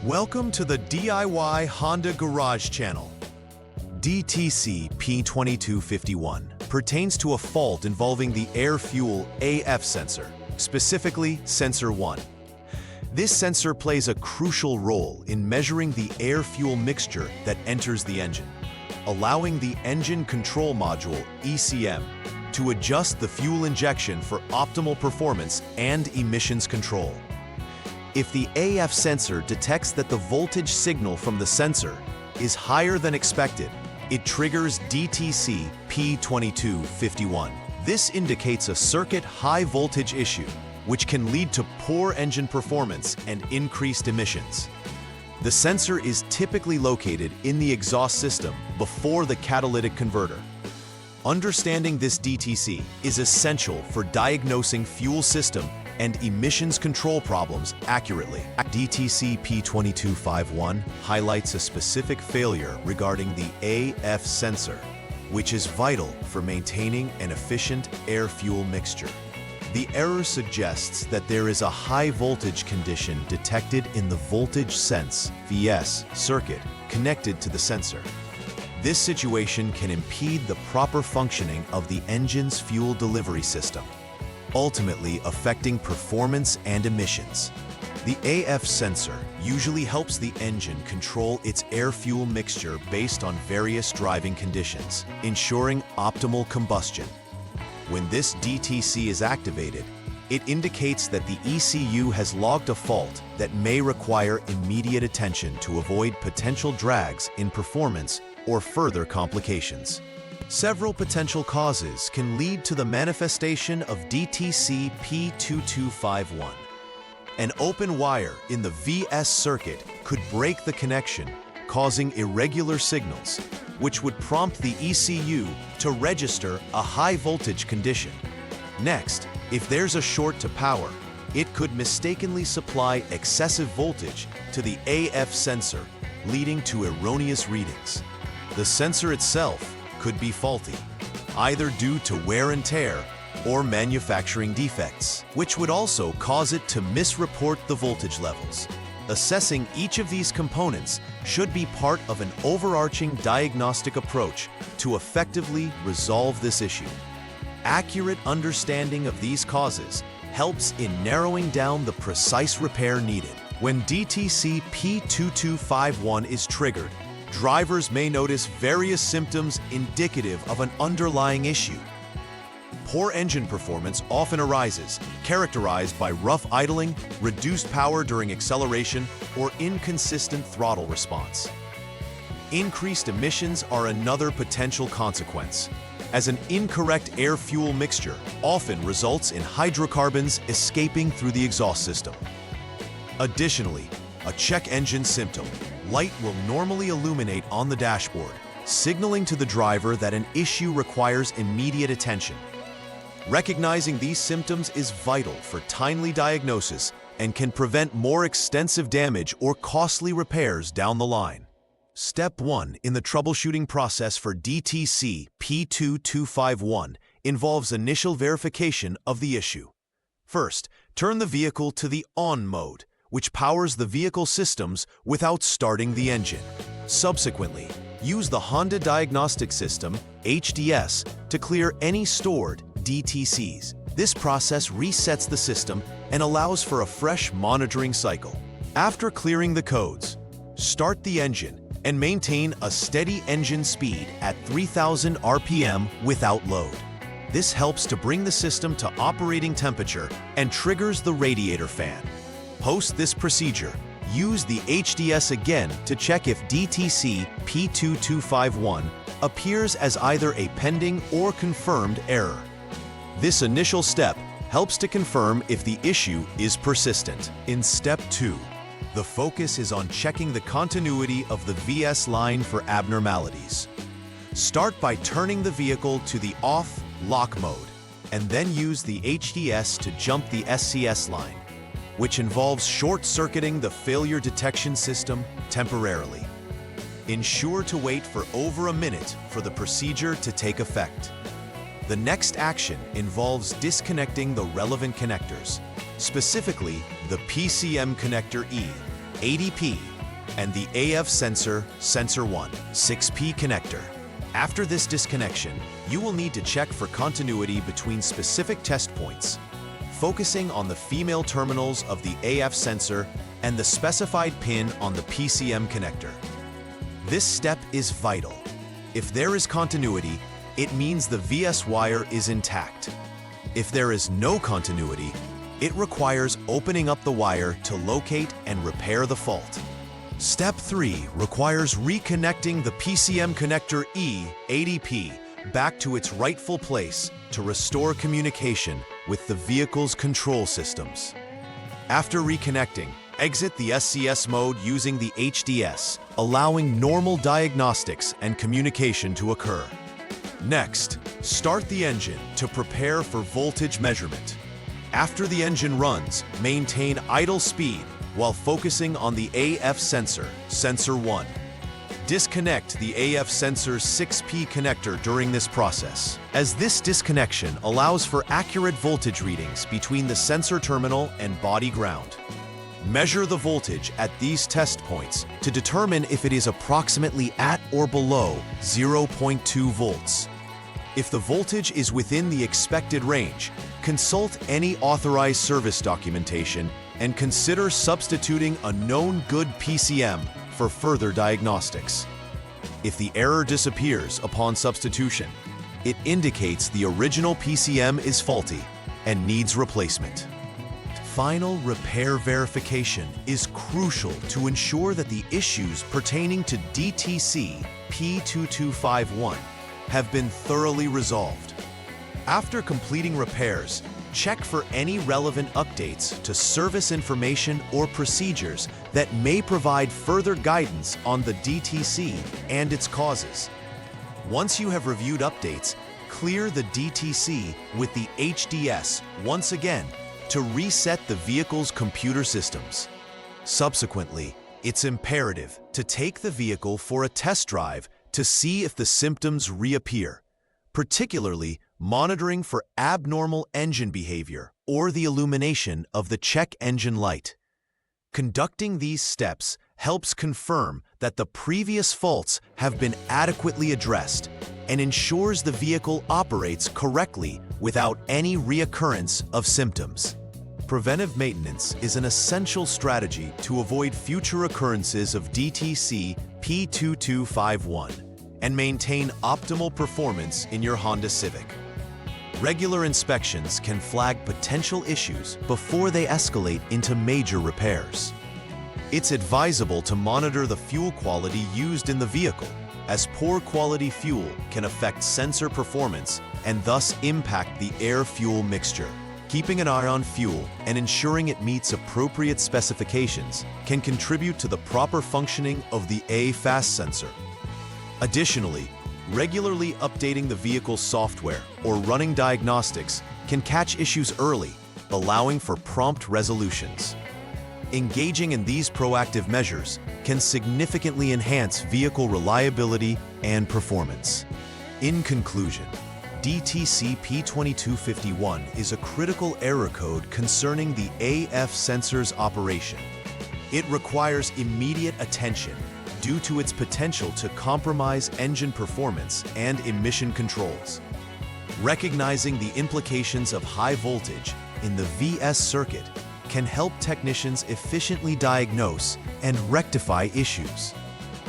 Welcome to the DIY Honda Garage channel. DTC P2251 pertains to a fault involving the air-fuel AF sensor, specifically Sensor 1. This sensor plays a crucial role in measuring the air-fuel mixture that enters the engine, allowing the Engine Control Module, ECM, to adjust the fuel injection for optimal performance and emissions control. If the AF sensor detects that the voltage signal from the sensor is higher than expected, it triggers DTC P2251. This indicates a circuit high voltage issue, which can lead to poor engine performance and increased emissions. The sensor is typically located in the exhaust system before the catalytic converter. Understanding this DTC is essential for diagnosing fuel system and emissions control problems accurately. DTC P2251 highlights a specific failure regarding the AF sensor, which is vital for maintaining an efficient air-fuel mixture. The error suggests that there is a high voltage condition detected in the voltage sense (VS) circuit connected to the sensor. This situation can impede the proper functioning of the engine's fuel delivery system, ultimately affecting performance and emissions. The AF sensor usually helps the engine control its air-fuel mixture based on various driving conditions, ensuring optimal combustion. When this DTC is activated, it indicates that the ECU has logged a fault that may require immediate attention to avoid potential drags in performance or further complications. Several potential causes can lead to the manifestation of DTC P2251. An open wire in the VS circuit could break the connection, causing irregular signals, which would prompt the ECU to register a high voltage condition. Next, if there's a short to power, it could mistakenly supply excessive voltage to the AF sensor, leading to erroneous readings. The sensor itself could be faulty, either due to wear and tear or manufacturing defects, which would also cause it to misreport the voltage levels. Assessing each of these components should be part of an overarching diagnostic approach to effectively resolve this issue. Accurate understanding of these causes helps in narrowing down the precise repair needed. When DTC P2251 is triggered, drivers may notice various symptoms indicative of an underlying issue. Poor engine performance often arises, characterized by rough idling, reduced power during acceleration, or inconsistent throttle response. Increased emissions are another potential consequence, as an incorrect air-fuel mixture often results in hydrocarbons escaping through the exhaust system. Additionally, a check engine symptom, light will normally illuminate on the dashboard, signaling to the driver that an issue requires immediate attention. Recognizing these symptoms is vital for timely diagnosis and can prevent more extensive damage or costly repairs down the line. Step 1 in the troubleshooting process for DTC P2251 involves initial verification of the issue. First, turn the vehicle to the on mode, which powers the vehicle systems without starting the engine. Subsequently, use the Honda Diagnostics System, HDS, to clear any stored DTCs. This process resets the system and allows for a fresh monitoring cycle. After clearing the codes, start the engine and maintain a steady engine speed at 3,000 RPM without load. This helps to bring the system to operating temperature and triggers the radiator fan. Post this procedure, use the HDS again to check if DTC P2251 appears as either a pending or confirmed error. This initial step helps to confirm if the issue is persistent. In Step 2, the focus is on checking the continuity of the VS line for abnormalities. Start by turning the vehicle to the off lock mode, and then use the HDS to jump the SCS line, which involves short-circuiting the failure detection system temporarily. Ensure to wait for over a minute for the procedure to take effect. The next action involves disconnecting the relevant connectors, specifically the PCM connector E, ADP, and the AF sensor, sensor 1, 6P connector. After this disconnection, you will need to check for continuity between specific test points, focusing on the female terminals of the AF sensor and the specified pin on the PCM connector. This step is vital. If there is continuity, it means the VS wire is intact. If there is no continuity, it requires opening up the wire to locate and repair the fault. Step 3 requires reconnecting the PCM connector E80P back to its rightful place to restore communication with the vehicle's control systems. After reconnecting, exit the SCS mode using the HDS, allowing normal diagnostics and communication to occur. Next, start the engine to prepare for voltage measurement. After the engine runs, maintain idle speed while focusing on the AF sensor, sensor 1. Disconnect the AF sensor's 6P connector during this process, as this disconnection allows for accurate voltage readings between the sensor terminal and body ground. Measure the voltage at these test points to determine if it is approximately at or below 0.2 volts. If the voltage is within the expected range, consult any authorized service documentation and consider substituting a known good PCM for further diagnostics. If the error disappears upon substitution, it indicates the original PCM is faulty and needs replacement. Final repair verification is crucial to ensure that the issues pertaining to DTC P2251 have been thoroughly resolved. After completing repairs, check for any relevant updates to service information or procedures that may provide further guidance on the DTC and its causes. Once you have reviewed updates, clear the DTC with the HDS once again to reset the vehicle's computer systems. Subsequently, it's imperative to take the vehicle for a test drive to see if the symptoms reappear, particularly monitoring for abnormal engine behavior or the illumination of the check engine light. Conducting these steps helps confirm that the previous faults have been adequately addressed and ensures the vehicle operates correctly without any reoccurrence of symptoms. Preventive maintenance is an essential strategy to avoid future occurrences of DTC P2251 and maintain optimal performance in your Honda Civic. Regular inspections can flag potential issues before they escalate into major repairs. It's advisable to monitor the fuel quality used in the vehicle, as poor quality fuel can affect sensor performance and thus impact the air-fuel mixture. Keeping an eye on fuel and ensuring it meets appropriate specifications can contribute to the proper functioning of the AFAS sensor. Additionally, regularly updating the vehicle's software or running diagnostics can catch issues early, allowing for prompt resolutions. Engaging in these proactive measures can significantly enhance vehicle reliability and performance. In conclusion, DTC P2251 is a critical error code concerning the AF sensor's operation. It requires immediate attention due to its potential to compromise engine performance and emission controls. Recognizing the implications of high voltage in the VS circuit can help technicians efficiently diagnose and rectify issues.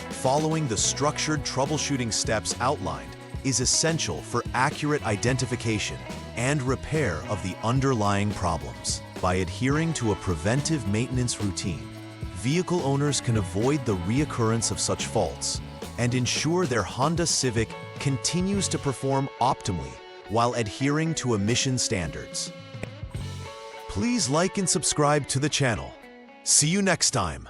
Following the structured troubleshooting steps outlined is essential for accurate identification and repair of the underlying problems. By adhering to a preventive maintenance routine, vehicle owners can avoid the reoccurrence of such faults and ensure their Honda Civic continues to perform optimally while adhering to emission standards. Please like and subscribe to the channel. See you next time.